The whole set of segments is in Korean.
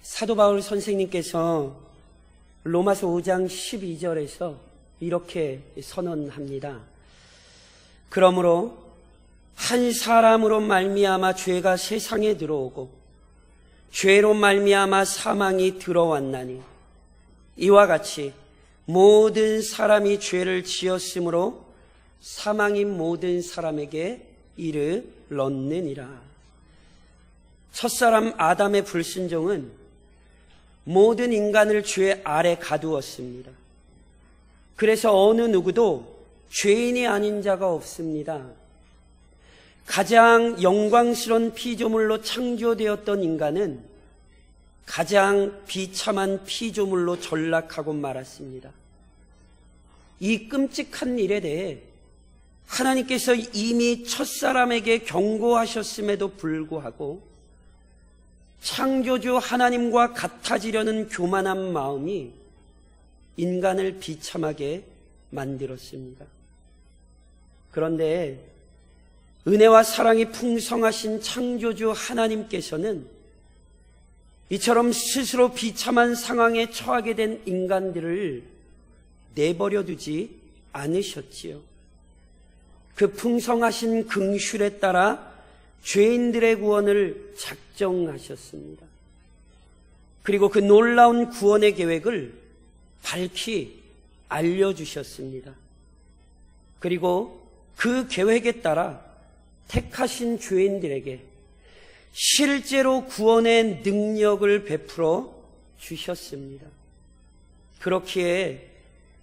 사도 바울 선생님께서 로마서 5장 12절에서 이렇게 선언합니다. 그러므로 한 사람으로 말미암아 죄가 세상에 들어오고 죄로 말미암아 사망이 들어왔나니 이와 같이 모든 사람이 죄를 지었으므로 사망이 모든 사람에게 이르렀느니라. 첫사람 아담의 불순종은 모든 인간을 죄 아래 가두었습니다. 그래서 어느 누구도 죄인이 아닌 자가 없습니다. 가장 영광스러운 피조물로 창조되었던 인간은 가장 비참한 피조물로 전락하고 말았습니다. 이 끔찍한 일에 대해 하나님께서 이미 첫사람에게 경고하셨음에도 불구하고 창조주 하나님과 같아지려는 교만한 마음이 인간을 비참하게 만들었습니다. 그런데 은혜와 사랑이 풍성하신 창조주 하나님께서는 이처럼 스스로 비참한 상황에 처하게 된 인간들을 내버려 두지 않으셨지요. 그 풍성하신 긍휼에 따라 죄인들의 구원을 작정하셨습니다. 그리고 그 놀라운 구원의 계획을 밝히 알려주셨습니다. 그리고 그 계획에 따라 택하신 죄인들에게 실제로 구원의 능력을 베풀어 주셨습니다. 그렇기에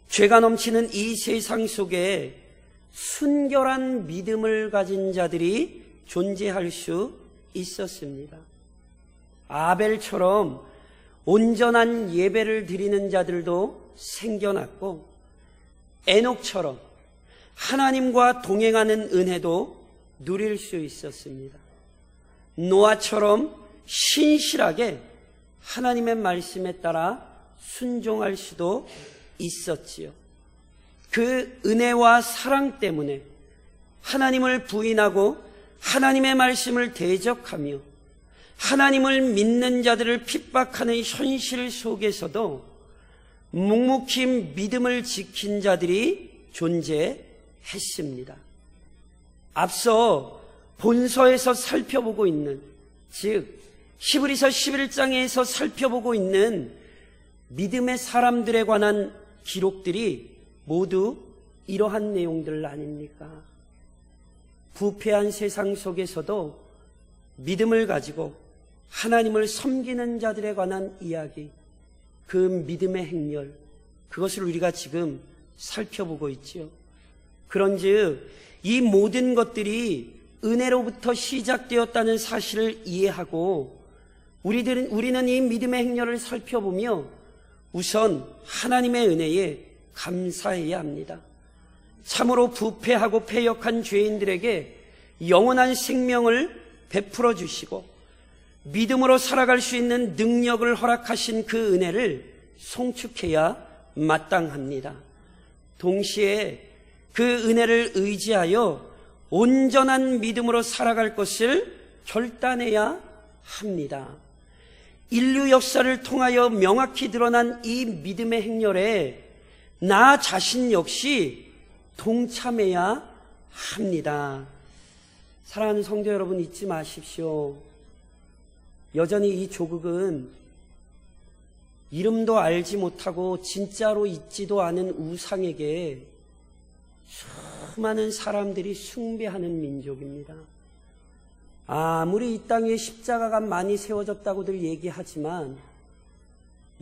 죄가 넘치는 이 세상 속에 순결한 믿음을 가진 자들이 존재할 수 있었습니다. 아벨처럼 온전한 예배를 드리는 자들도 생겨났고, 에녹처럼 하나님과 동행하는 은혜도 누릴 수 있었습니다. 노아처럼 신실하게 하나님의 말씀에 따라 순종할 수도 있었지요. 그 은혜와 사랑 때문에 하나님을 부인하고 하나님의 말씀을 대적하며 하나님을 믿는 자들을 핍박하는 현실 속에서도 묵묵히 믿음을 지킨 자들이 존재했습니다. 앞서 본서에서 살펴보고 있는, 즉 히브리서 11장에서 살펴보고 있는 믿음의 사람들에 관한 기록들이 모두 이러한 내용들 아닙니까? 부패한 세상 속에서도 믿음을 가지고 하나님을 섬기는 자들에 관한 이야기, 그 믿음의 행렬, 그것을 우리가 지금 살펴보고 있지요. 그런즉 이 모든 것들이 은혜로부터 시작되었다는 사실을 이해하고 우리는 이 믿음의 행렬을 살펴보며 우선 하나님의 은혜에 감사해야 합니다. 참으로 부패하고 패역한 죄인들에게 영원한 생명을 베풀어 주시고 믿음으로 살아갈 수 있는 능력을 허락하신 그 은혜를 송축해야 마땅합니다. 동시에 그 은혜를 의지하여 온전한 믿음으로 살아갈 것을 결단해야 합니다. 인류 역사를 통하여 명확히 드러난 이 믿음의 행렬에 나 자신 역시 동참해야 합니다. 사랑하는 성도 여러분, 잊지 마십시오. 여전히 이 조국은 이름도 알지 못하고 진짜로 있지도 않은 우상에게 수많은 사람들이 숭배하는 민족입니다. 아무리 이 땅에 십자가가 많이 세워졌다고들 얘기하지만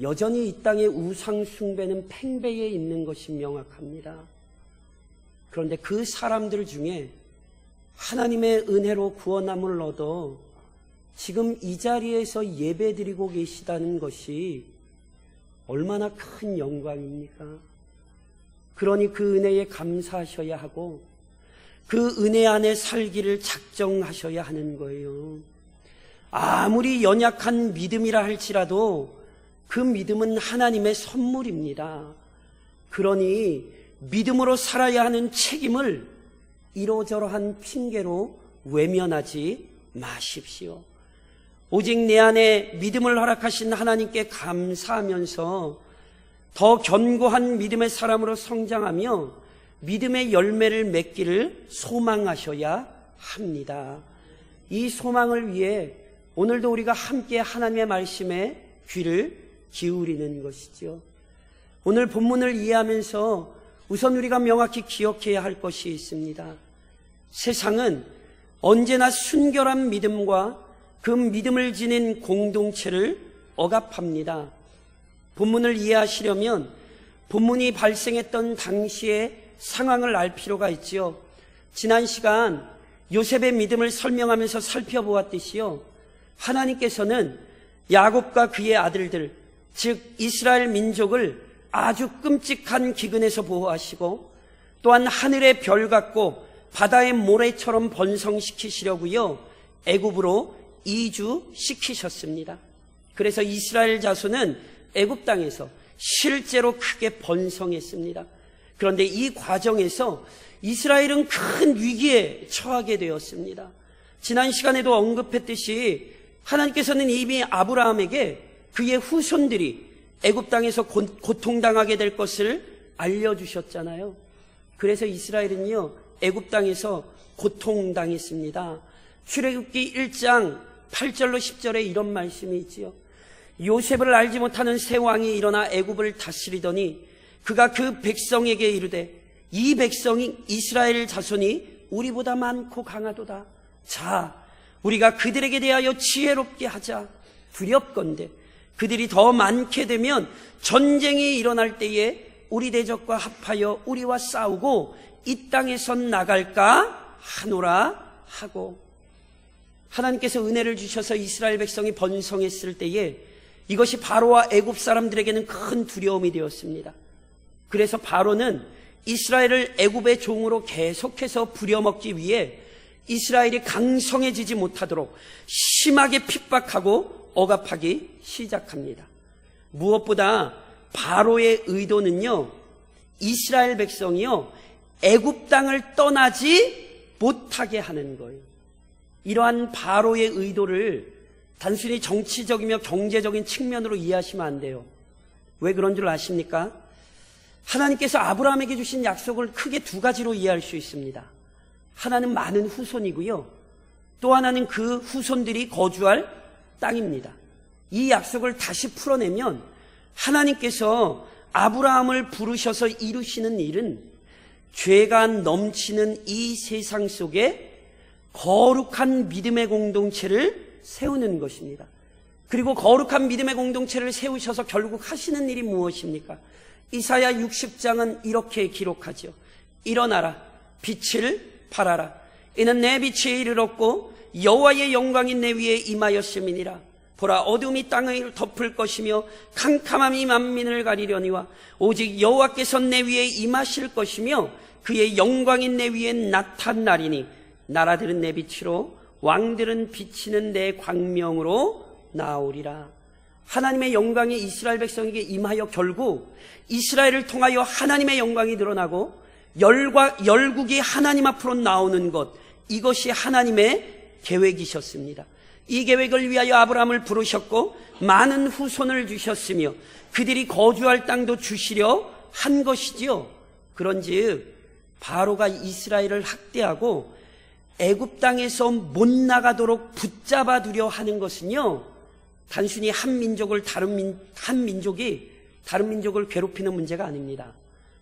여전히 이 땅의 우상 숭배는 팽배해 있는 것이 명확합니다. 그런데 그 사람들 중에 하나님의 은혜로 구원함을 얻어 지금 이 자리에서 예배드리고 계시다는 것이 얼마나 큰 영광입니까? 그러니 그 은혜에 감사하셔야 하고 그 은혜 안에 살기를 작정하셔야 하는 거예요. 아무리 연약한 믿음이라 할지라도 그 믿음은 하나님의 선물입니다. 그러니 믿음으로 살아야 하는 책임을 이러저러한 핑계로 외면하지 마십시오. 오직 내 안에 믿음을 허락하신 하나님께 감사하면서 더 견고한 믿음의 사람으로 성장하며 믿음의 열매를 맺기를 소망하셔야 합니다. 이 소망을 위해 오늘도 우리가 함께 하나님의 말씀에 귀를 기울이는 것이죠. 오늘 본문을 이해하면서 우선 우리가 명확히 기억해야 할 것이 있습니다. 세상은 언제나 순결한 믿음과 그 믿음을 지닌 공동체를 억압합니다. 본문을 이해하시려면 본문이 발생했던 당시의 상황을 알 필요가 있지요. 지난 시간 요셉의 믿음을 설명하면서 살펴보았듯이요, 하나님께서는 야곱과 그의 아들들, 즉 이스라엘 민족을 아주 끔찍한 기근에서 보호하시고 또한 하늘의 별 같고 바다의 모래처럼 번성시키시려고요, 애굽으로 이주시키셨습니다. 그래서 이스라엘 자손은 애굽 땅에서 실제로 크게 번성했습니다. 그런데 이 과정에서 이스라엘은 큰 위기에 처하게 되었습니다. 지난 시간에도 언급했듯이 하나님께서는 이미 아브라함에게 그의 후손들이 애굽 땅에서 고통당하게 될 것을 알려주셨잖아요. 그래서 이스라엘은요, 애굽 땅에서 고통당했습니다. 출애굽기 1장 8절로 10절에 이런 말씀이 있지요. 요셉을 알지 못하는 새 왕이 일어나 애굽을 다스리더니 그가 그 백성에게 이르되 이 백성이 이스라엘 자손이 우리보다 많고 강하도다. 자, 우리가 그들에게 대하여 지혜롭게 하자. 두렵건대 그들이 더 많게 되면 전쟁이 일어날 때에 우리 대적과 합하여 우리와 싸우고 이 땅에서 나갈까 하노라 하고, 하나님께서 은혜를 주셔서 이스라엘 백성이 번성했을 때에 이것이 바로와 애굽 사람들에게는 큰 두려움이 되었습니다. 그래서 바로는 이스라엘을 애굽의 종으로 계속해서 부려먹기 위해 이스라엘이 강성해지지 못하도록 심하게 핍박하고 억압하기 시작합니다. 무엇보다 바로의 의도는요, 이스라엘 백성이요, 애굽 땅을 떠나지 못하게 하는 거예요. 이러한 바로의 의도를 단순히 정치적이며 경제적인 측면으로 이해하시면 안 돼요. 왜 그런 줄 아십니까? 하나님께서 아브라함에게 주신 약속을 크게 두 가지로 이해할 수 있습니다. 하나는 많은 후손이고요, 또 하나는 그 후손들이 거주할 땅입니다. 이 약속을 다시 풀어내면 하나님께서 아브라함을 부르셔서 이루시는 일은 죄가 넘치는 이 세상 속에 거룩한 믿음의 공동체를 세우는 것입니다. 그리고 거룩한 믿음의 공동체를 세우셔서 결국 하시는 일이 무엇입니까? 이사야 60장은 이렇게 기록하죠. 일어나라, 빛을 발하라. 이는 내 빛이 이르렀고 여호와의 영광이 내 위에 임하였음이니라. 보라, 어둠이 땅을 덮을 것이며 캄캄함이 만민을 가리려니와 오직 여호와께서 내 위에 임하실 것이며 그의 영광이 내 위에 나타나리니 나라들은 내 빛으로 왕들은 비치는 내 광명으로 나오리라. 하나님의 영광이 이스라엘 백성에게 임하여 결국 이스라엘을 통하여 하나님의 영광이 드러나고 열국이 하나님 앞으로 나오는 것, 이것이 하나님의 계획이셨습니다. 이 계획을 위하여 아브라함을 부르셨고 많은 후손을 주셨으며 그들이 거주할 땅도 주시려 한 것이지요. 그런즉 바로가 이스라엘을 학대하고 애굽 땅에서 못 나가도록 붙잡아 두려 하는 것은요, 단순히 한 민족이 다른 민족을 괴롭히는 문제가 아닙니다.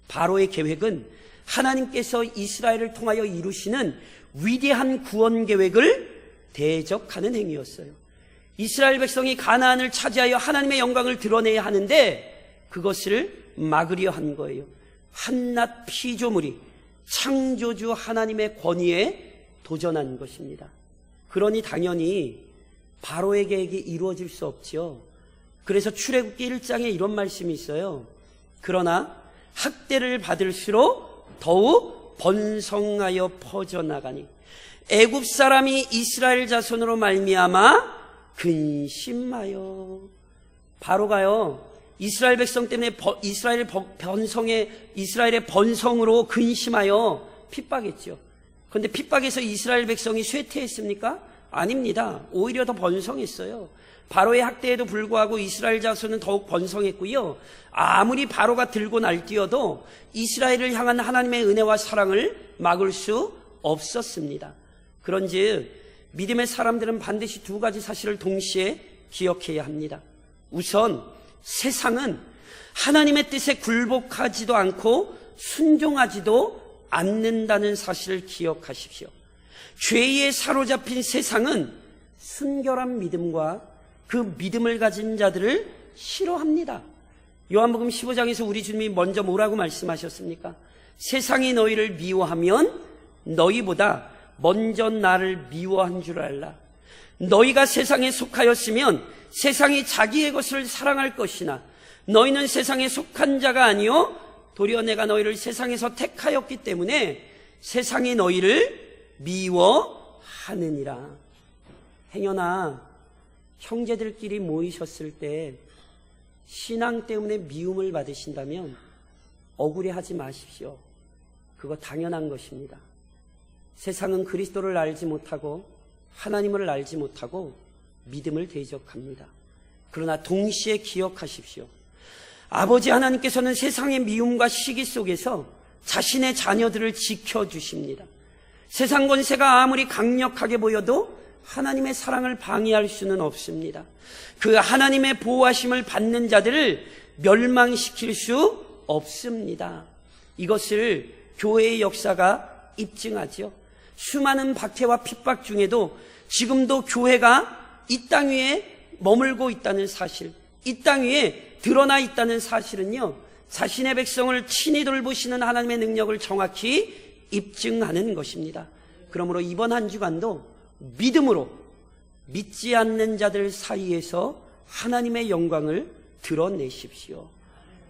바로의 계획은 하나님께서 이스라엘을 통하여 이루시는 위대한 구원 계획을 대적하는 행위였어요. 이스라엘 백성이 가나안을 차지하여 하나님의 영광을 드러내야 하는데 그것을 막으려 한 거예요. 한낱 피조물이 창조주 하나님의 권위에 도전한 것입니다. 그러니 당연히 바로의 계획이 이루어질 수 없지요. 그래서 출애굽기 1장에 이런 말씀이 있어요. 그러나 학대를 받을수록 더욱 번성하여 퍼져나가니 애굽 사람이 이스라엘 자손으로 말미암아 근심하여. 바로가요, 이스라엘 백성 때문에 이스라엘의 번성으로 근심하여 핍박했죠. 그런데 핍박에서 이스라엘 백성이 쇠퇴했습니까? 아닙니다. 오히려 더 번성했어요. 바로의 학대에도 불구하고 이스라엘 자손은 더욱 번성했고요. 아무리 바로가 들고 날뛰어도 이스라엘을 향한 하나님의 은혜와 사랑을 막을 수 없었습니다. 그런즉 믿음의 사람들은 반드시 두 가지 사실을 동시에 기억해야 합니다. 우선 세상은 하나님의 뜻에 굴복하지도 않고 순종하지도 않는다는 사실을 기억하십시오. 죄에 사로잡힌 세상은 순결한 믿음과 그 믿음을 가진 자들을 싫어합니다. 요한복음 15장에서 우리 주님이 먼저 뭐라고 말씀하셨습니까? 세상이 너희를 미워하면 너희보다 먼저 나를 미워한 줄 알라. 너희가 세상에 속하였으면 세상이 자기의 것을 사랑할 것이나 너희는 세상에 속한 자가 아니요 도리어 내가 너희를 세상에서 택하였기 때문에 세상이 너희를 미워하느니라. 행여나 형제들끼리 모이셨을 때 신앙 때문에 미움을 받으신다면 억울해하지 마십시오. 그거 당연한 것입니다. 세상은 그리스도를 알지 못하고 하나님을 알지 못하고 믿음을 대적합니다. 그러나 동시에 기억하십시오. 아버지 하나님께서는 세상의 미움과 시기 속에서 자신의 자녀들을 지켜주십니다. 세상 권세가 아무리 강력하게 보여도 하나님의 사랑을 방해할 수는 없습니다. 그 하나님의 보호하심을 받는 자들을 멸망시킬 수 없습니다. 이것을 교회의 역사가 입증하죠. 수많은 박해와 핍박 중에도 지금도 교회가 이 땅 위에 머물고 있다는 사실, 이 땅 위에 드러나 있다는 사실은요, 자신의 백성을 친히 돌보시는 하나님의 능력을 정확히 입증하는 것입니다. 그러므로 이번 한 주간도 믿음으로 믿지 않는 자들 사이에서 하나님의 영광을 드러내십시오.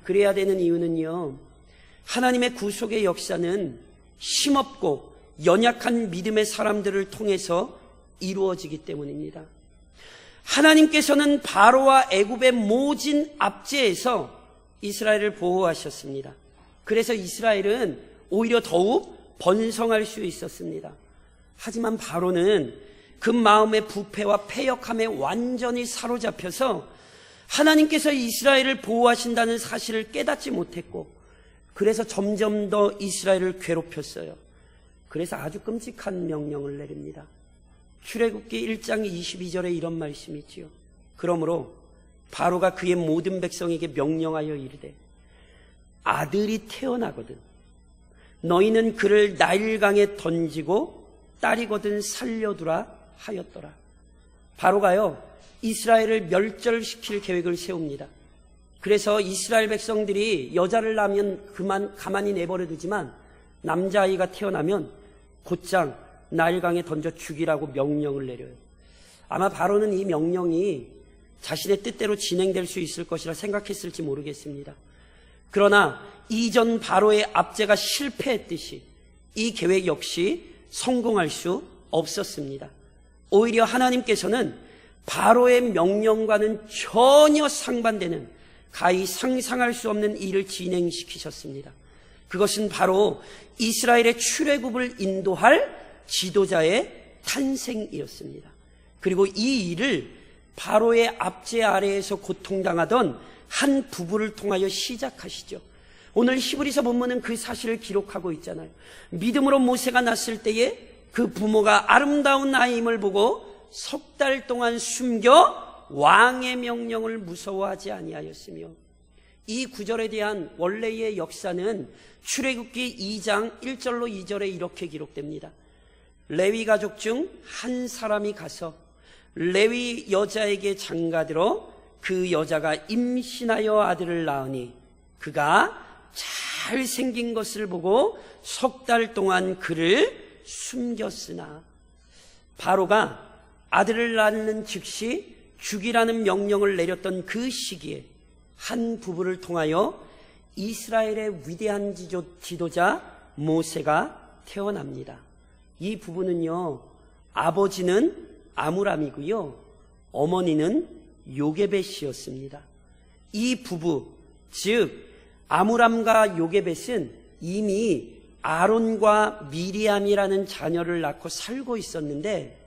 그래야 되는 이유는요, 하나님의 구속의 역사는 힘없고 연약한 믿음의 사람들을 통해서 이루어지기 때문입니다. 하나님께서는 바로와 애굽의 모진 압제에서 이스라엘을 보호하셨습니다. 그래서 이스라엘은 오히려 더욱 번성할 수 있었습니다. 하지만 바로는 그 마음의 부패와 패역함에 완전히 사로잡혀서 하나님께서 이스라엘을 보호하신다는 사실을 깨닫지 못했고, 그래서 점점 더 이스라엘을 괴롭혔어요. 그래서 아주 끔찍한 명령을 내립니다. 출애굽기 1장 22절에 이런 말씀이 있지요. 그러므로 바로가 그의 모든 백성에게 명령하여 이르되 아들이 태어나거든 너희는 그를 나일강에 던지고 딸이거든 살려두라 하였더라. 바로가요, 이스라엘을 멸절시킬 계획을 세웁니다. 그래서 이스라엘 백성들이 여자를 낳으면 가만히 내버려 두지만 남자아이가 태어나면 곧장 나일강에 던져 죽이라고 명령을 내려요. 아마 바로는 이 명령이 자신의 뜻대로 진행될 수 있을 것이라 생각했을지 모르겠습니다. 그러나 이전 바로의 압제가 실패했듯이 이 계획 역시 성공할 수 없었습니다. 오히려 하나님께서는 바로의 명령과는 전혀 상반되는 가히 상상할 수 없는 일을 진행시키셨습니다. 그것은 바로 이스라엘의 출애굽을 인도할 지도자의 탄생이었습니다. 그리고 이 일을 바로의 압제 아래에서 고통당하던 한 부부를 통하여 시작하시죠. 오늘 히브리서 본문은 그 사실을 기록하고 있잖아요. 믿음으로 모세가 낳았을 때에 그 부모가 아름다운 아이임을 보고 석 달 동안 숨겨 왕의 명령을 무서워하지 아니하였으며, 이 구절에 대한 원래의 역사는 출애굽기 2장 1절로 2절에 이렇게 기록됩니다. 레위 가족 중 한 사람이 가서 레위 여자에게 장가들어 그 여자가 임신하여 아들을 낳으니 그가 잘생긴 것을 보고 석 달 동안 그를 숨겼으나, 바로가 아들을 낳는 즉시 죽이라는 명령을 내렸던 그 시기에 한 부부를 통하여 이스라엘의 위대한 지도자 모세가 태어납니다. 이 부부는요, 아버지는 아므람이고요, 어머니는 요게벳이었습니다. 이 부부, 즉 아므람과 요게벳은 이미 아론과 미리암이라는 자녀를 낳고 살고 있었는데,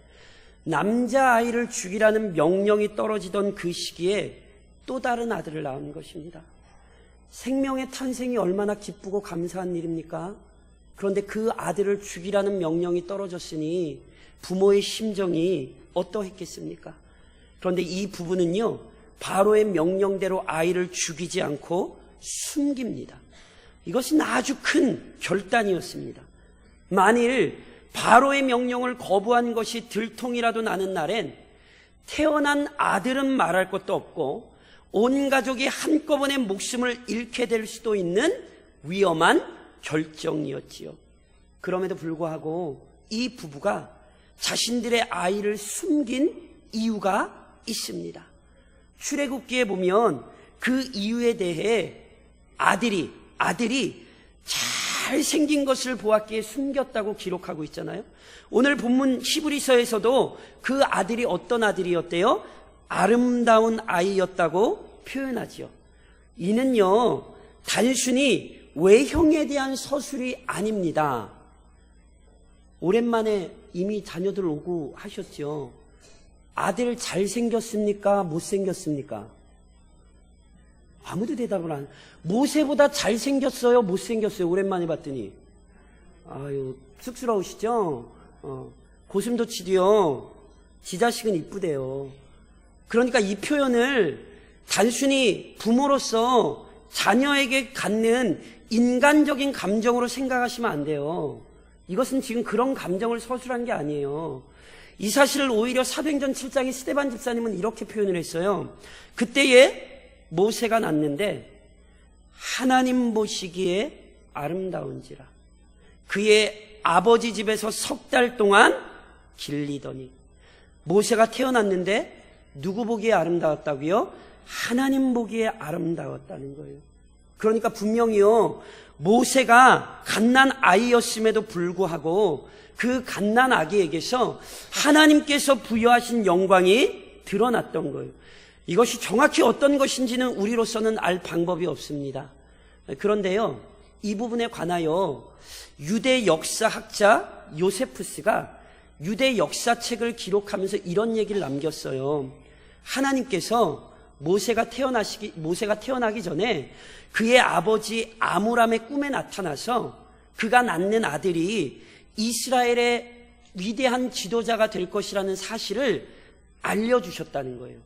남자아이를 죽이라는 명령이 떨어지던 그 시기에 또 다른 아들을 낳은 것입니다. 생명의 탄생이 얼마나 기쁘고 감사한 일입니까? 그런데 그 아들을 죽이라는 명령이 떨어졌으니 부모의 심정이 어떠했겠습니까? 그런데 이 부부는요, 바로의 명령대로 아이를 죽이지 않고 숨깁니다. 이것은 아주 큰 결단이었습니다. 만일 바로의 명령을 거부한 것이 들통이라도 나는 날엔 태어난 아들은 말할 것도 없고 온 가족이 한꺼번에 목숨을 잃게 될 수도 있는 위험한 결정이었지요. 그럼에도 불구하고 이 부부가 자신들의 아이를 숨긴 이유가 있습니다. 출애굽기에 보면 그 이유에 대해 아들이 잘생긴 것을 보았기에 숨겼다고 기록하고 있잖아요. 오늘 본문 히브리서에서도 그 아들이 어떤 아들이었대요? 아름다운 아이였다고 표현하지요. 이는요, 단순히 외형에 대한 서술이 아닙니다. 오랜만에 이미 자녀들 오고 하셨죠. 아들 잘생겼습니까? 못생겼습니까? 아무도 대답을 안. 모세보다 잘생겼어요? 못생겼어요? 오랜만에 봤더니. 아유, 쑥스러우시죠? 고슴도치도요, 지 자식은 이쁘대요. 그러니까 이 표현을 단순히 부모로서 자녀에게 갖는 인간적인 감정으로 생각하시면 안 돼요. 이것은 지금 그런 감정을 서술한 게 아니에요. 이 사실을 오히려 사도행전 7장의 스데반 집사님은 이렇게 표현을 했어요. 그때에 모세가 낳는데 하나님 보시기에 아름다운지라. 그의 아버지 집에서 3달 동안 길리더니. 모세가 태어났는데 누구 보기에 아름다웠다고요? 하나님 보기에 아름다웠다는 거예요. 그러니까 분명히요, 모세가 갓난 아이였음에도 불구하고 그 갓난 아기에게서 하나님께서 부여하신 영광이 드러났던 거예요. 이것이 정확히 어떤 것인지는 우리로서는 알 방법이 없습니다. 그런데요, 이 부분에 관하여 유대 역사학자 요세푸스가 유대 역사책을 기록하면서 이런 얘기를 남겼어요. 하나님께서 모세가 태어나기 전에 그의 아버지 아므람의 꿈에 나타나서 그가 낳는 아들이 이스라엘의 위대한 지도자가 될 것이라는 사실을 알려주셨다는 거예요.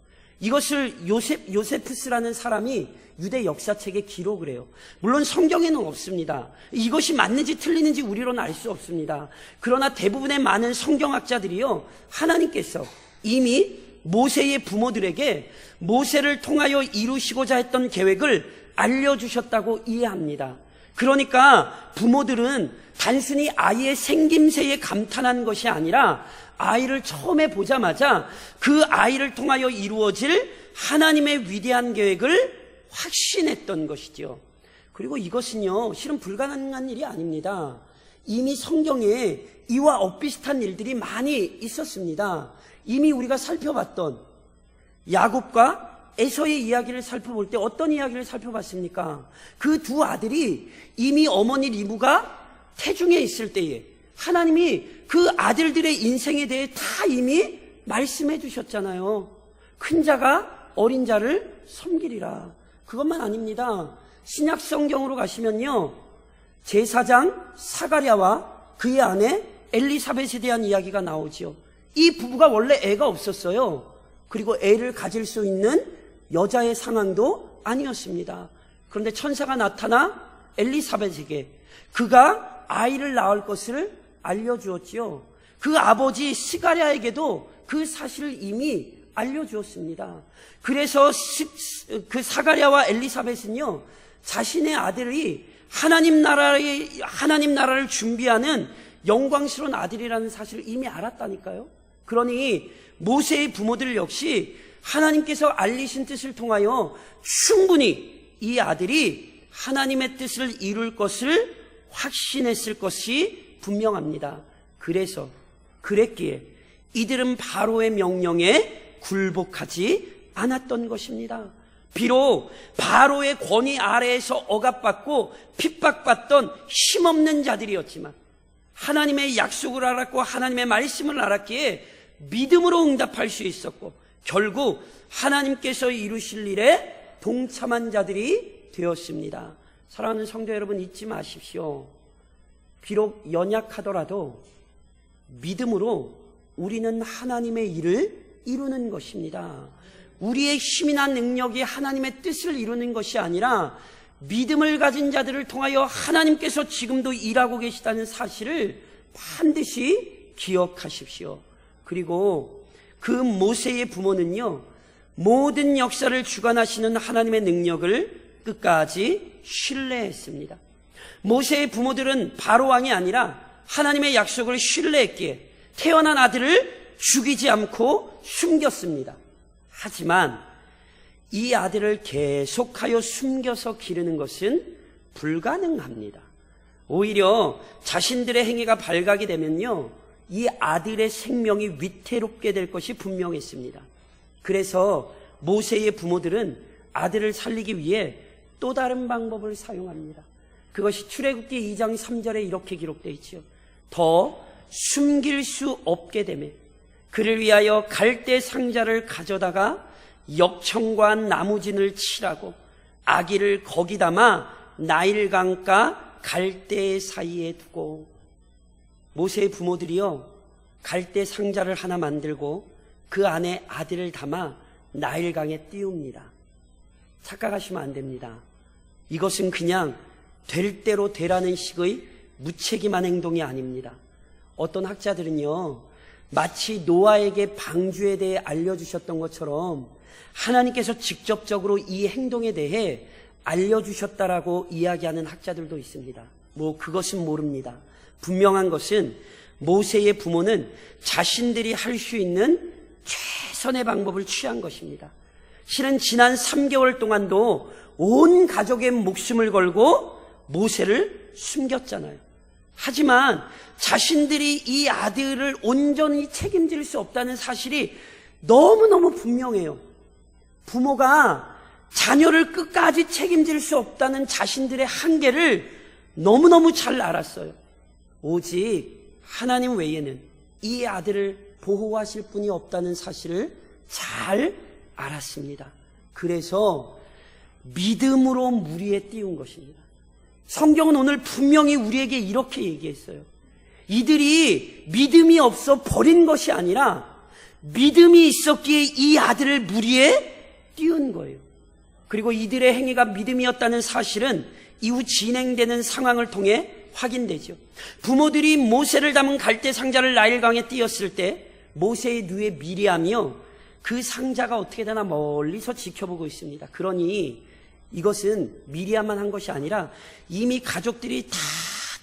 이것을 요세푸스라는 사람이 유대 역사책에 기록을 해요. 물론 성경에는 없습니다. 이것이 맞는지 틀리는지 우리로는 알 수 없습니다. 그러나 대부분의 많은 성경학자들이요, 하나님께서 이미 모세의 부모들에게 모세를 통하여 이루시고자 했던 계획을 알려주셨다고 이해합니다. 그러니까 부모들은 단순히 아이의 생김새에 감탄한 것이 아니라 아이를 처음에 보자마자 그 아이를 통하여 이루어질 하나님의 위대한 계획을 확신했던 것이죠. 그리고 이것은요, 실은 불가능한 일이 아닙니다. 이미 성경에 이와 엇비슷한 일들이 많이 있었습니다. 이미 우리가 살펴봤던 야곱과 에서의 이야기를 살펴볼 때 어떤 이야기를 살펴봤습니까? 그 두 아들이 이미 어머니 리브가 태중에 있을 때에 하나님이 그 아들들의 인생에 대해 다 이미 말씀해 주셨잖아요. 큰 자가 어린 자를 섬기리라. 그것만 아닙니다. 신약 성경으로 가시면요, 제사장 사가랴와 그의 아내 엘리사벳에 대한 이야기가 나오지요. 이 부부가 원래 애가 없었어요. 그리고 애를 가질 수 있는 여자의 상황도 아니었습니다. 그런데 천사가 나타나 엘리사벳에게 그가 아이를 낳을 것을 알려주었지요. 그 아버지 스가랴에게도 그 사실을 이미 알려주었습니다. 그래서 그 사가랴와 엘리사벳은요, 자신의 아들이 하나님 나라를 준비하는 영광스러운 아들이라는 사실을 이미 알았다니까요. 그러니 모세의 부모들 역시 하나님께서 알리신 뜻을 통하여 충분히 이 아들이 하나님의 뜻을 이룰 것을 확신했을 것이 분명합니다. 그랬기에 이들은 바로의 명령에 굴복하지 않았던 것입니다. 비록 바로의 권위 아래에서 억압받고 핍박받던 힘없는 자들이었지만 하나님의 약속을 알았고 하나님의 말씀을 알았기에 믿음으로 응답할 수 있었고 결국 하나님께서 이루실 일에 동참한 자들이 되었습니다. 사랑하는 성도 여러분, 잊지 마십시오. 비록 연약하더라도 믿음으로 우리는 하나님의 일을 이루는 것입니다. 우리의 힘이나 능력이 하나님의 뜻을 이루는 것이 아니라 믿음을 가진 자들을 통하여 하나님께서 지금도 일하고 계시다는 사실을 반드시 기억하십시오. 그리고 그 모세의 부모는요, 모든 역사를 주관하시는 하나님의 능력을 끝까지 신뢰했습니다. 모세의 부모들은 바로 왕이 아니라 하나님의 약속을 신뢰했기에 태어난 아들을 죽이지 않고 숨겼습니다. 하지만 이 아들을 계속하여 숨겨서 기르는 것은 불가능합니다. 오히려 자신들의 행위가 발각이 되면요, 이 아들의 생명이 위태롭게 될 것이 분명했습니다. 그래서 모세의 부모들은 아들을 살리기 위해 또 다른 방법을 사용합니다. 그것이 출애굽기 2장 3절에 이렇게 기록되어 있죠. 더 숨길 수 없게 되매 그를 위하여 갈대 상자를 가져다가 역청과 나무진을 칠하고 아기를 거기 담아 나일강가 갈대 사이에 두고. 모세의 부모들이요, 갈대 상자를 하나 만들고 그 안에 아들을 담아 나일강에 띄웁니다. 착각하시면 안 됩니다. 이것은 그냥 될 대로 되라는 식의 무책임한 행동이 아닙니다. 어떤 학자들은요, 마치 노아에게 방주에 대해 알려주셨던 것처럼 하나님께서 직접적으로 이 행동에 대해 알려주셨다라고 이야기하는 학자들도 있습니다. 그것은 모릅니다. 분명한 것은 모세의 부모는 자신들이 할 수 있는 최선의 방법을 취한 것입니다. 실은 지난 3개월 동안도 온 가족의 목숨을 걸고 모세를 숨겼잖아요. 하지만 자신들이 이 아들을 온전히 책임질 수 없다는 사실이 너무너무 분명해요. 부모가 자녀를 끝까지 책임질 수 없다는 자신들의 한계를 너무너무 잘 알았어요. 오직 하나님 외에는 이 아들을 보호하실 분이 없다는 사실을 잘 알았습니다. 그래서 믿음으로 무리에 띄운 것입니다. 성경은 오늘 분명히 우리에게 이렇게 얘기했어요. 이들이 믿음이 없어 버린 것이 아니라 믿음이 있었기에 이 아들을 무리에 띄운 거예요. 그리고 이들의 행위가 믿음이었다는 사실은 이후 진행되는 상황을 통해 확인되죠. 부모들이 모세를 담은 갈대 상자를 나일강에 띄었을 때 모세의 누에 미리암이요, 그 상자가 어떻게 되나 멀리서 지켜보고 있습니다. 그러니 이것은 미리암만 한 것이 아니라 이미 가족들이 다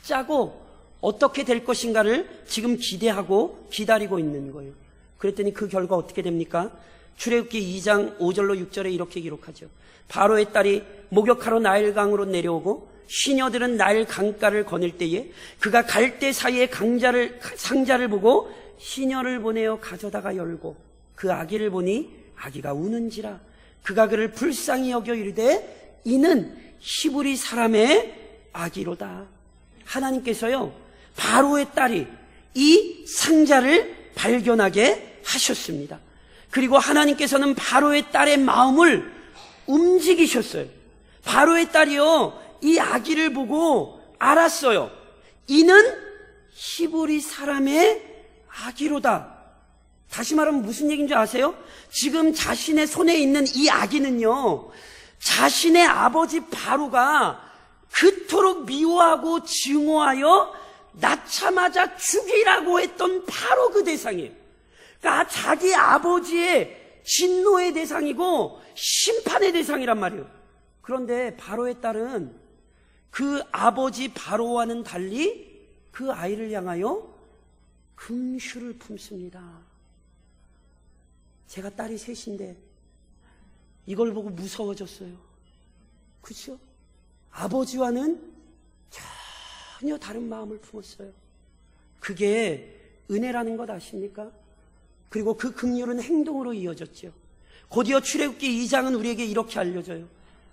짜고 어떻게 될 것인가를 지금 기대하고 기다리고 있는 거예요. 그랬더니 그 결과 어떻게 됩니까? 출애굽기 2장 5절로 6절에 이렇게 기록하죠. 바로의 딸이 목욕하러 나일강으로 내려오고 시녀들은 나일 강가를 거닐 때에 그가 갈대 사이에 상자를 보고 시녀를 보내어 가져다가 열고 그 아기를 보니 아기가 우는지라 그가 그를 불쌍히 여겨 이르되 이는 히브리 사람의 아기로다. 하나님께서요, 바로의 딸이 이 상자를 발견하게 하셨습니다. 그리고 하나님께서는 바로의 딸의 마음을 움직이셨어요. 바로의 딸이요, 이 아기를 보고 알았어요. 이는 히브리 사람의 아기로다. 다시 말하면 무슨 얘기인지 아세요? 지금 자신의 손에 있는 이 아기는요, 자신의 아버지 바로가 그토록 미워하고 증오하여 낳자마자 죽이라고 했던 바로 그 대상이에요. 그러니까 자기 아버지의 진노의 대상이고 심판의 대상이란 말이에요. 그런데 바로의 딸은 그 아버지 바로와는 달리 그 아이를 향하여 긍휼을 품습니다. 제가 딸이 셋인데 이걸 보고 무서워졌어요. 그렇죠? 아버지와는 전혀 다른 마음을 품었어요. 그게 은혜라는 것 아십니까? 그리고 그 긍휼은 행동으로 이어졌죠. 곧이어 출애굽기 2장은 우리에게 이렇게 알려줘요.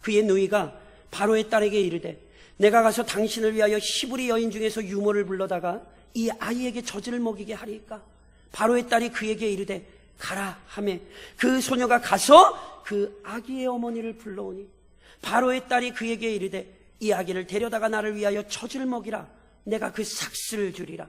그의 누이가 바로의 딸에게 이르되 내가 가서 당신을 위하여 히브리 여인 중에서 유모를 불러다가 이 아이에게 젖을 먹이게 하리까? 바로의 딸이 그에게 이르되 가라 하매 그 소녀가 가서 그 아기의 어머니를 불러오니 바로의 딸이 그에게 이르되 이 아기를 데려다가 나를 위하여 젖을 먹이라. 내가 그 삭스를 주리라.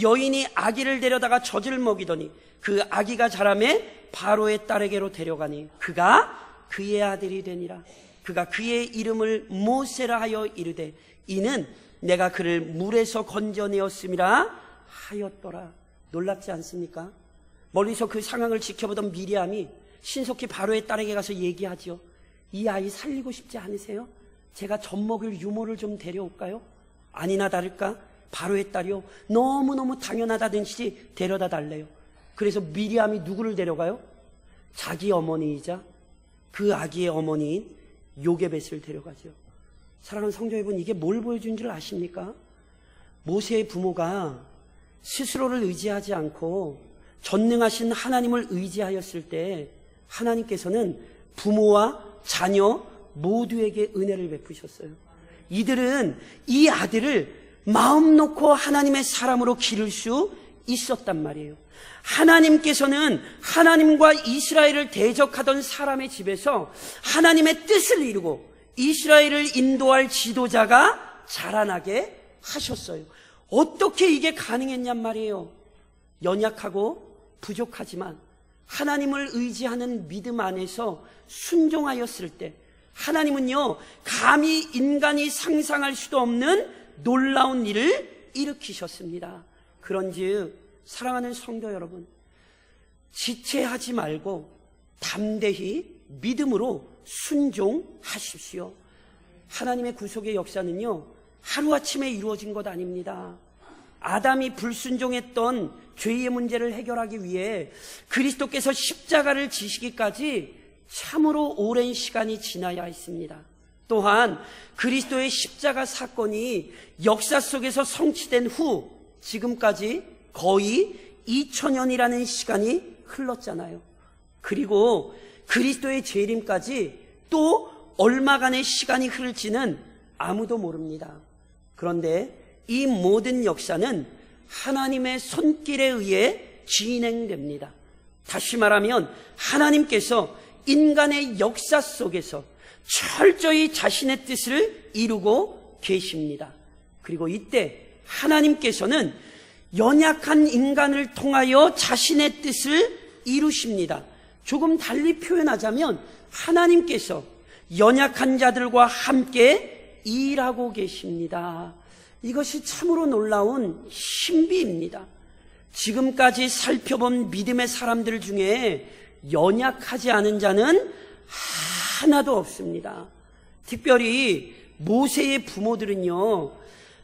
여인이 아기를 데려다가 젖을 먹이더니 그 아기가 자라매 바로의 딸에게로 데려가니 그가 그의 아들이 되니라. 그가 그의 이름을 모세라 하여 이르되 이는 내가 그를 물에서 건져내었음이라 하였더라. 놀랍지 않습니까? 멀리서 그 상황을 지켜보던 미리암이 신속히 바로의 딸에게 가서 얘기하지요. 이 아이 살리고 싶지 않으세요? 제가 젖 먹일 유모를 좀 데려올까요? 아니나 다를까 바로의 딸이요 너무너무 당연하다든지 데려다 달래요. 그래서 미리암이 누구를 데려가요? 자기 어머니이자 그 아기의 어머니인 요게벳을 데려가죠. 사랑하는 성도 여러분, 이게 뭘 보여준 줄 아십니까? 모세의 부모가 스스로를 의지하지 않고 전능하신 하나님을 의지하였을 때 하나님께서는 부모와 자녀 모두에게 은혜를 베푸셨어요. 이들은 이 아들을 마음 놓고 하나님의 사람으로 기를 수 있었단 말이에요. 하나님께서는 하나님과 이스라엘을 대적하던 사람의 집에서 하나님의 뜻을 이루고 이스라엘을 인도할 지도자가 자라나게 하셨어요. 어떻게 이게 가능했냔 말이에요. 연약하고 부족하지만 하나님을 의지하는 믿음 안에서 순종하였을 때 하나님은요 감히 인간이 상상할 수도 없는 놀라운 일을 일으키셨습니다. 그런즉 사랑하는 성도 여러분, 지체하지 말고 담대히 믿음으로 순종하십시오. 하나님의 구속의 역사는요 하루아침에 이루어진 것 아닙니다. 아담이 불순종했던 죄의 문제를 해결하기 위해 그리스도께서 십자가를 지시기까지 참으로 오랜 시간이 지나야 했습니다. 또한 그리스도의 십자가 사건이 역사 속에서 성취된 후 지금까지 거의 2000년이라는 시간이 흘렀잖아요. 그리고 그리스도의 재림까지 또 얼마간의 시간이 흐를지는 아무도 모릅니다. 그런데 이 모든 역사는 하나님의 손길에 의해 진행됩니다. 다시 말하면 하나님께서 인간의 역사 속에서 철저히 자신의 뜻을 이루고 계십니다. 그리고 이때 하나님께서는 연약한 인간을 통하여 자신의 뜻을 이루십니다. 조금 달리 표현하자면 하나님께서 연약한 자들과 함께 일하고 계십니다. 이것이 참으로 놀라운 신비입니다. 지금까지 살펴본 믿음의 사람들 중에 연약하지 않은 자는 하나도 없습니다. 특별히 모세의 부모들은요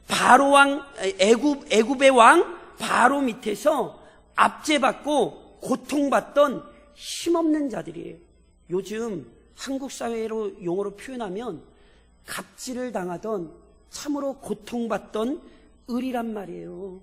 바로 왕, 애굽의 왕 바로 밑에서 압제받고 고통받던 힘없는 자들이에요. 요즘 한국 사회로 용어로 표현하면 갑질을 당하던 참으로 고통받던 을이란 말이에요.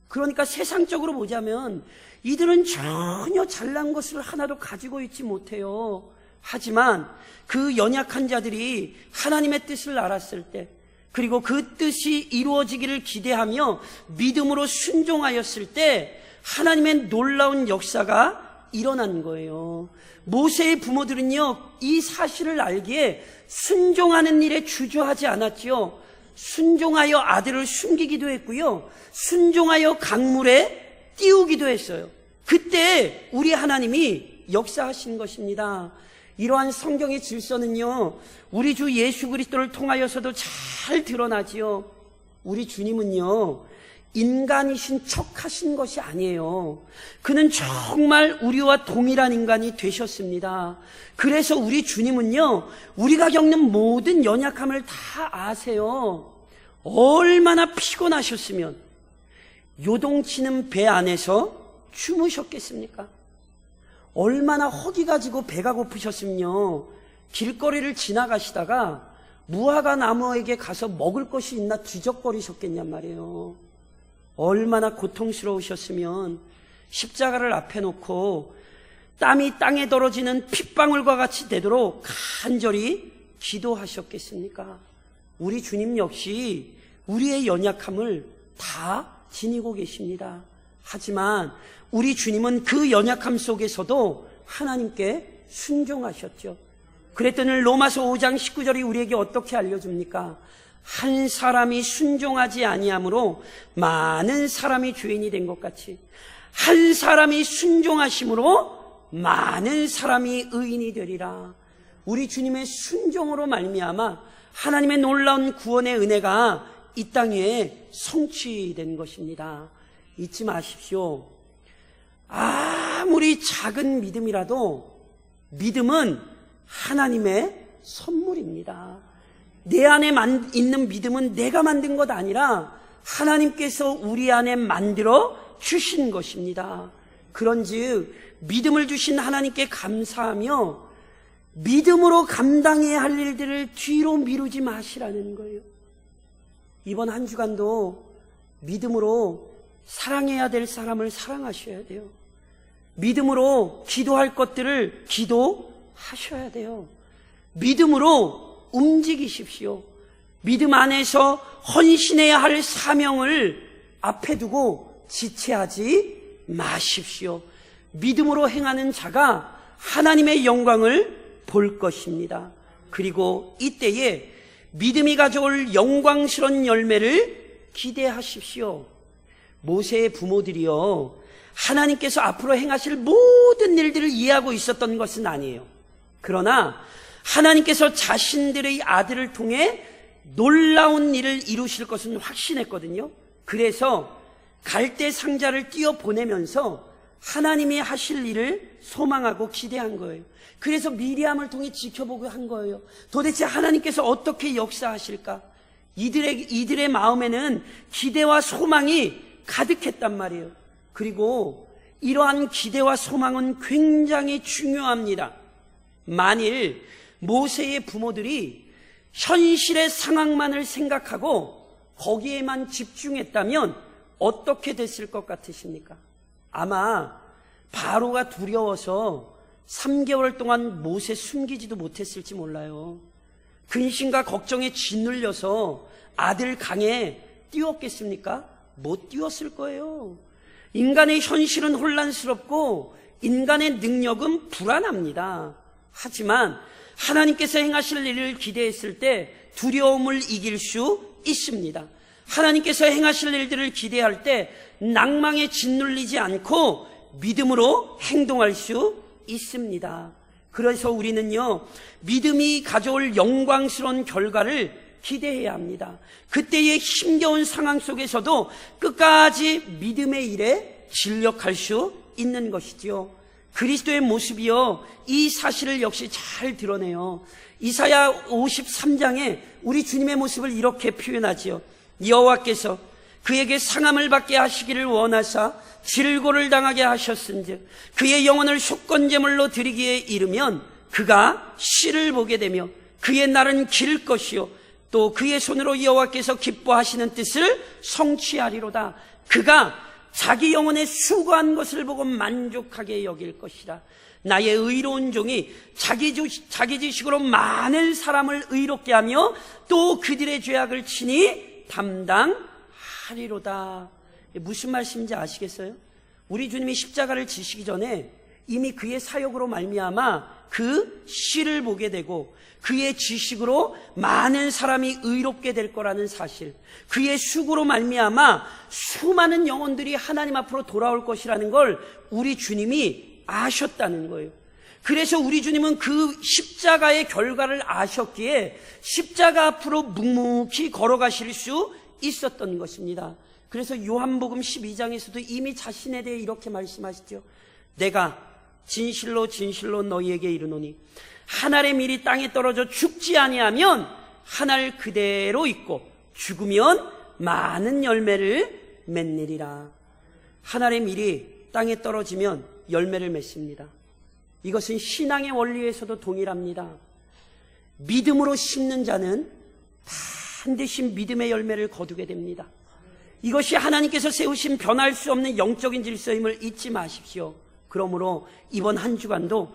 그러니까 세상적으로 보자면 이들은 전혀 잘난 것을 하나도 가지고 있지 못해요. 하지만 그 연약한 자들이 하나님의 뜻을 알았을 때, 그리고 그 뜻이 이루어지기를 기대하며 믿음으로 순종하였을 때 하나님의 놀라운 역사가 일어난 거예요. 모세의 부모들은요 이 사실을 알기에 순종하는 일에 주저하지 않았지요. 순종하여 아들을 숨기기도 했고요, 순종하여 강물에 띄우기도 했어요. 그때 우리 하나님이 역사하신 것입니다. 이러한 성경의 질서는요 우리 주 예수 그리스도를 통하여서도 잘 드러나지요. 우리 주님은요 인간이신 척 하신 것이 아니에요. 그는 정말 우리와 동일한 인간이 되셨습니다. 그래서 우리 주님은요 우리가 겪는 모든 연약함을 다 아세요. 얼마나 피곤하셨으면 요동치는 배 안에서 주무셨겠습니까? 얼마나 허기가 지고 배가 고프셨으면요 길거리를 지나가시다가 무화과 나무에게 가서 먹을 것이 있나 뒤적거리셨겠냔 말이에요. 얼마나 고통스러우셨으면 십자가를 앞에 놓고 땀이 땅에 떨어지는 핏방울과 같이 되도록 간절히 기도하셨겠습니까? 우리 주님 역시 우리의 연약함을 다 지니고 계십니다. 하지만 우리 주님은 그 연약함 속에서도 하나님께 순종하셨죠. 그랬더니 로마서 5장 19절이 우리에게 어떻게 알려줍니까? 한 사람이 순종하지 아니함으로 많은 사람이 죄인이 된 것 같이 한 사람이 순종하심으로 많은 사람이 의인이 되리라. 우리 주님의 순종으로 말미암아 하나님의 놀라운 구원의 은혜가 이 땅에 성취된 것입니다. 잊지 마십시오. 아무리 작은 믿음이라도 믿음은 하나님의 선물입니다. 내 안에 있는 믿음은 내가 만든 것 아니라 하나님께서 우리 안에 만들어 주신 것입니다. 그런즉 믿음을 주신 하나님께 감사하며 믿음으로 감당해야 할 일들을 뒤로 미루지 마시라는 거예요. 이번 한 주간도 믿음으로 사랑해야 될 사람을 사랑하셔야 돼요. 믿음으로 기도할 것들을 기도하셔야 돼요. 믿음으로 움직이십시오. 믿음 안에서 헌신해야 할 사명을 앞에 두고 지체하지 마십시오. 믿음으로 행하는 자가 하나님의 영광을 볼 것입니다. 그리고 이때에 믿음이 가져올 영광스러운 열매를 기대하십시오. 모세의 부모들이요, 하나님께서 앞으로 행하실 모든 일들을 이해하고 있었던 것은 아니에요. 그러나 하나님께서 자신들의 아들을 통해 놀라운 일을 이루실 것은 확신했거든요. 그래서 갈대 상자를 띄워 보내면서 하나님이 하실 일을 소망하고 기대한 거예요. 그래서 미리암을 통해 지켜보고 한 거예요. 도대체 하나님께서 어떻게 역사하실까? 이들의 마음에는 기대와 소망이 가득했단 말이에요. 그리고 이러한 기대와 소망은 굉장히 중요합니다. 만일 모세의 부모들이 현실의 상황만을 생각하고 거기에만 집중했다면 어떻게 됐을 것 같으십니까? 아마 바로가 두려워서 3개월 동안 모세 숨기지도 못했을지 몰라요. 근심과 걱정에 짓눌려서 아들 강에 띄웠겠습니까? 못 띄웠을 거예요. 인간의 현실은 혼란스럽고 인간의 능력은 불안합니다. 하지만 하나님께서 행하실 일을 기대했을 때 두려움을 이길 수 있습니다. 하나님께서 행하실 일들을 기대할 때 낭망에 짓눌리지 않고 믿음으로 행동할 수 있습니다. 그래서 우리는요, 믿음이 가져올 영광스러운 결과를 기대해야 합니다. 그때의 힘겨운 상황 속에서도 끝까지 믿음의 일에 진력할 수 있는 것이지요. 그리스도의 모습이요, 이 사실을 역시 잘 드러내요. 이사야 53장에 우리 주님의 모습을 이렇게 표현하지요. 여호와께서 그에게 상함을 받게 하시기를 원하사 질고를 당하게 하셨은즉 그의 영혼을 속건제물로 드리기에 이르면 그가 씨를 보게 되며 그의 날은 길 것이요 또 그의 손으로 여호와께서 기뻐하시는 뜻을 성취하리로다. 그가 자기 영혼에 수고한 것을 보고 만족하게 여길 것이라. 나의 의로운 종이 자기 지식으로 많은 사람을 의롭게 하며 또 그들의 죄악을 친히 담당하리로다. 무슨 말씀인지 아시겠어요? 우리 주님이 십자가를 지시기 전에 이미 그의 사역으로 말미암아 그 씨를 보게 되고 그의 지식으로 많은 사람이 의롭게 될 거라는 사실, 그의 수고로 말미암아 수많은 영혼들이 하나님 앞으로 돌아올 것이라는 걸 우리 주님이 아셨다는 거예요. 그래서 우리 주님은 그 십자가의 결과를 아셨기에 십자가 앞으로 묵묵히 걸어가실 수 있었던 것입니다. 그래서 요한복음 12장에서도 이미 자신에 대해 이렇게 말씀하시죠. 내가 진실로 진실로 너희에게 이르노니 한 알의 밀이 땅에 떨어져 죽지 아니하면 한 알 그대로 있고 죽으면 많은 열매를 맺느리라. 한 알의 밀이 땅에 떨어지면 열매를 맺습니다. 이것은 신앙의 원리에서도 동일합니다. 믿음으로 심는 자는 반드시 믿음의 열매를 거두게 됩니다. 이것이 하나님께서 세우신 변할 수 없는 영적인 질서임을 잊지 마십시오. 그러므로 이번 한 주간도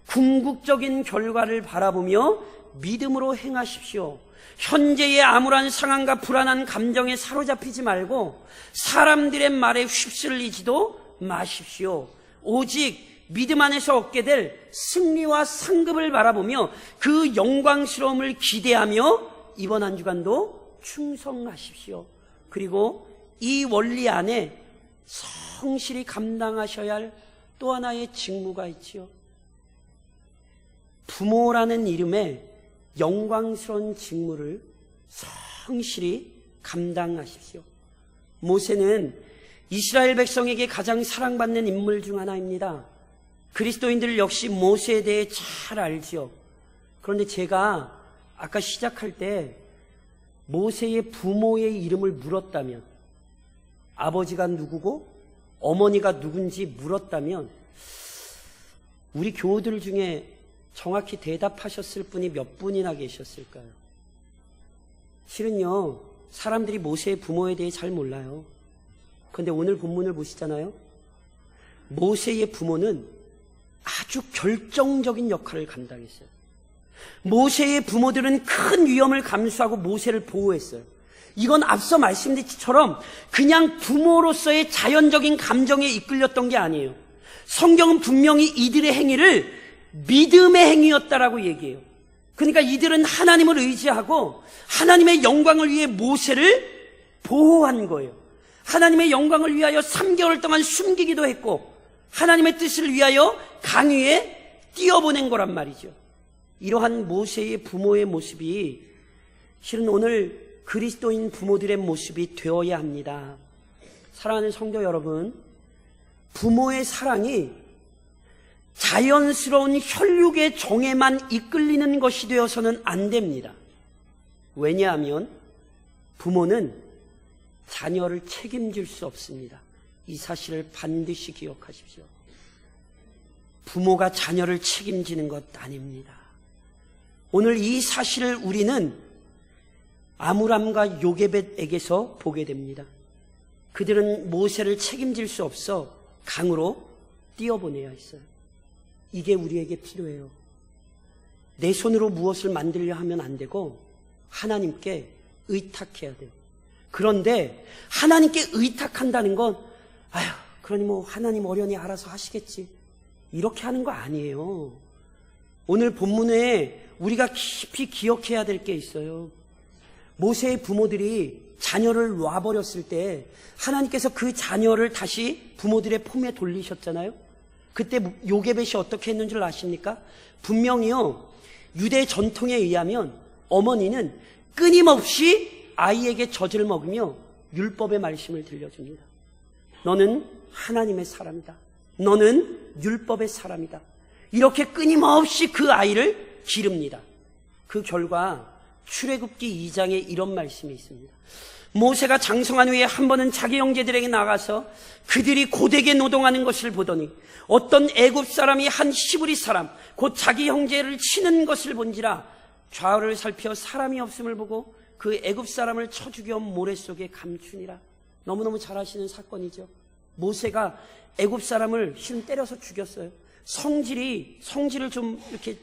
궁극적인 결과를 바라보며 믿음으로 행하십시오. 현재의 암울한 상황과 불안한 감정에 사로잡히지 말고 사람들의 말에 휩쓸리지도 마십시오. 오직 믿음 안에서 얻게 될 승리와 상급을 바라보며 그 영광스러움을 기대하며 이번 한 주간도 충성하십시오. 그리고 이 원리 안에 성실히 감당하셔야 할 또 하나의 직무가 있지요. 부모라는 이름의 영광스러운 직무를 성실히 감당하십시오. 모세는 이스라엘 백성에게 가장 사랑받는 인물 중 하나입니다. 그리스도인들 역시 모세에 대해 잘 알지요. 그런데 제가 아까 시작할 때 모세의 부모의 이름을 물었다면, 아버지가 누구고 어머니가 누군지 물었다면 우리 교우들 중에 정확히 대답하셨을 분이 몇 분이나 계셨을까요? 실은요, 사람들이 모세의 부모에 대해 잘 몰라요. 그런데 오늘 본문을 보시잖아요. 모세의 부모는 아주 결정적인 역할을 감당했어요. 모세의 부모들은 큰 위험을 감수하고 모세를 보호했어요. 이건 앞서 말씀드린 것처럼 그냥 부모로서의 자연적인 감정에 이끌렸던 게 아니에요. 성경은 분명히 이들의 행위를 믿음의 행위였다라고 얘기해요. 그러니까 이들은 하나님을 의지하고 하나님의 영광을 위해 모세를 보호한 거예요. 하나님의 영광을 위하여 3개월 동안 숨기기도 했고 하나님의 뜻을 위하여 강 위에 띄어보낸 거란 말이죠. 이러한 모세의 부모의 모습이 실은 오늘 그리스도인 부모들의 모습이 되어야 합니다. 사랑하는 성도 여러분, 부모의 사랑이 자연스러운 혈육의 정에만 이끌리는 것이 되어서는 안 됩니다. 왜냐하면 부모는 자녀를 책임질 수 없습니다. 이 사실을 반드시 기억하십시오. 부모가 자녀를 책임지는 것 아닙니다. 오늘 이 사실을 우리는 아므람과 요게벳에게서 보게 됩니다. 그들은 모세를 책임질 수 없어 강으로 띄어보내야 했어요. 이게 우리에게 필요해요. 내 손으로 무엇을 만들려 하면 안 되고 하나님께 의탁해야 돼요. 그런데 하나님께 의탁한다는 건 그러니 뭐 하나님 어련히 알아서 하시겠지, 이렇게 하는 거 아니에요. 오늘 본문에 우리가 깊이 기억해야 될 게 있어요. 모세의 부모들이 자녀를 놔버렸을 때 하나님께서 그 자녀를 다시 부모들의 품에 돌리셨잖아요. 그때 요게벳이 어떻게 했는 줄 아십니까? 분명히요, 유대 전통에 의하면 어머니는 끊임없이 아이에게 젖을 먹이며 율법의 말씀을 들려줍니다. 너는 하나님의 사람이다. 너는 율법의 사람이다. 이렇게 끊임없이 그 아이를 기릅니다. 그 결과 출애굽기 2장에 이런 말씀이 있습니다. 모세가 장성한 후에 한 번은 자기 형제들에게 나가서 그들이 고되게 노동하는 것을 보더니 어떤 애굽 사람이 한 히브리 사람 곧 자기 형제를 치는 것을 본지라 좌우를 살펴 사람이 없음을 보고 그 애굽 사람을 쳐 죽여 모래 속에 감추니라. 너무너무 잘 아시는 사건이죠. 모세가 애굽 사람을 실은 때려서 죽였어요. 성질을 좀 이렇게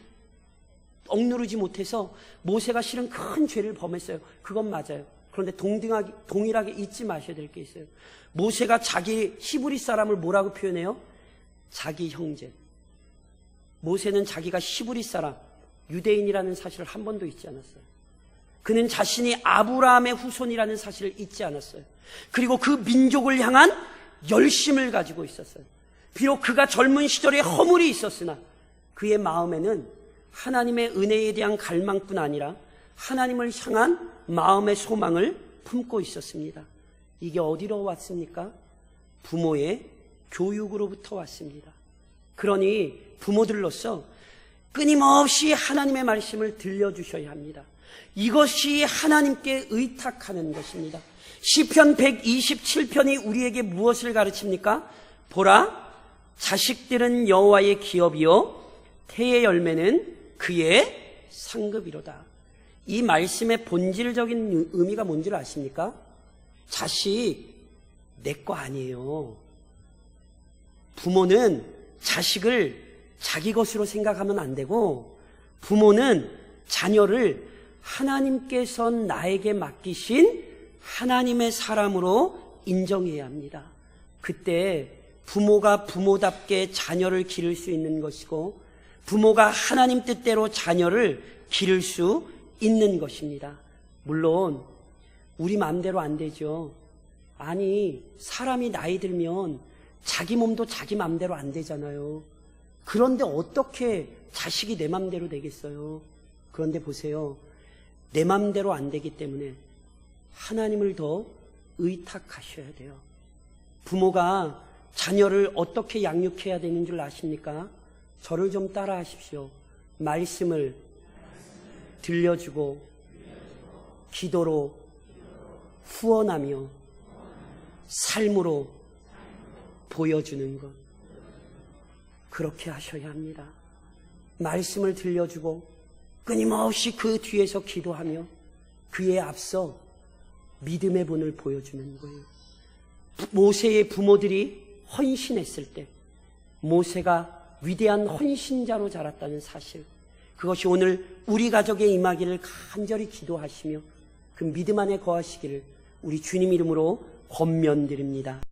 억누르지 못해서 모세가 실은 큰 죄를 범했어요. 그건 맞아요. 그런데 동일하게 잊지 마셔야 될 게 있어요. 모세가 자기 히브리 사람을 뭐라고 표현해요? 자기 형제. 모세는 자기가 히브리 사람, 유대인이라는 사실을 한 번도 잊지 않았어요. 그는 자신이 아브라함의 후손이라는 사실을 잊지 않았어요. 그리고 그 민족을 향한 열심을 가지고 있었어요. 비록 그가 젊은 시절에 허물이 있었으나 그의 마음에는 하나님의 은혜에 대한 갈망뿐 아니라 하나님을 향한 마음의 소망을 품고 있었습니다. 이게 어디로 왔습니까? 부모의 교육으로부터 왔습니다. 그러니 부모들로서 끊임없이 하나님의 말씀을 들려주셔야 합니다. 이것이 하나님께 의탁하는 것입니다. 시편 127편이 우리에게 무엇을 가르칩니까? 보라, 자식들은 여호와의 기업이요 태의 열매는 그의 상급이로다. 이 말씀의 본질적인 의미가 뭔지를 아십니까? 자식 내 거 아니에요. 부모는 자식을 자기 것으로 생각하면 안 되고, 부모는 자녀를 하나님께서 나에게 맡기신 하나님의 사람으로 인정해야 합니다. 그때 부모가 부모답게 자녀를 기를 수 있는 것이고, 부모가 하나님 뜻대로 자녀를 기를 수 있는 것입니다. 물론 우리 마음대로 안 되죠. 아니, 사람이 나이 들면 자기 몸도 자기 마음대로 안 되잖아요. 그런데 어떻게 자식이 내 마음대로 되겠어요? 그런데 보세요. 내 마음대로 안 되기 때문에 하나님을 더 의탁하셔야 돼요. 부모가 자녀를 어떻게 양육해야 되는 줄 아십니까? 저를 좀 따라 하십시오. 말씀을 들려주고 기도로 후원하며 삶으로 보여주는 것. 그렇게 하셔야 합니다. 말씀을 들려주고 끊임없이 그 뒤에서 기도하며 그에 앞서 믿음의 본을 보여주는 거예요. 모세의 부모들이 헌신했을 때 모세가 위대한 헌신자로 자랐다는 사실, 그것이 오늘 우리 가족에 임하기를 간절히 기도하시며 그 믿음 안에 거하시기를 우리 주님 이름으로 권면드립니다.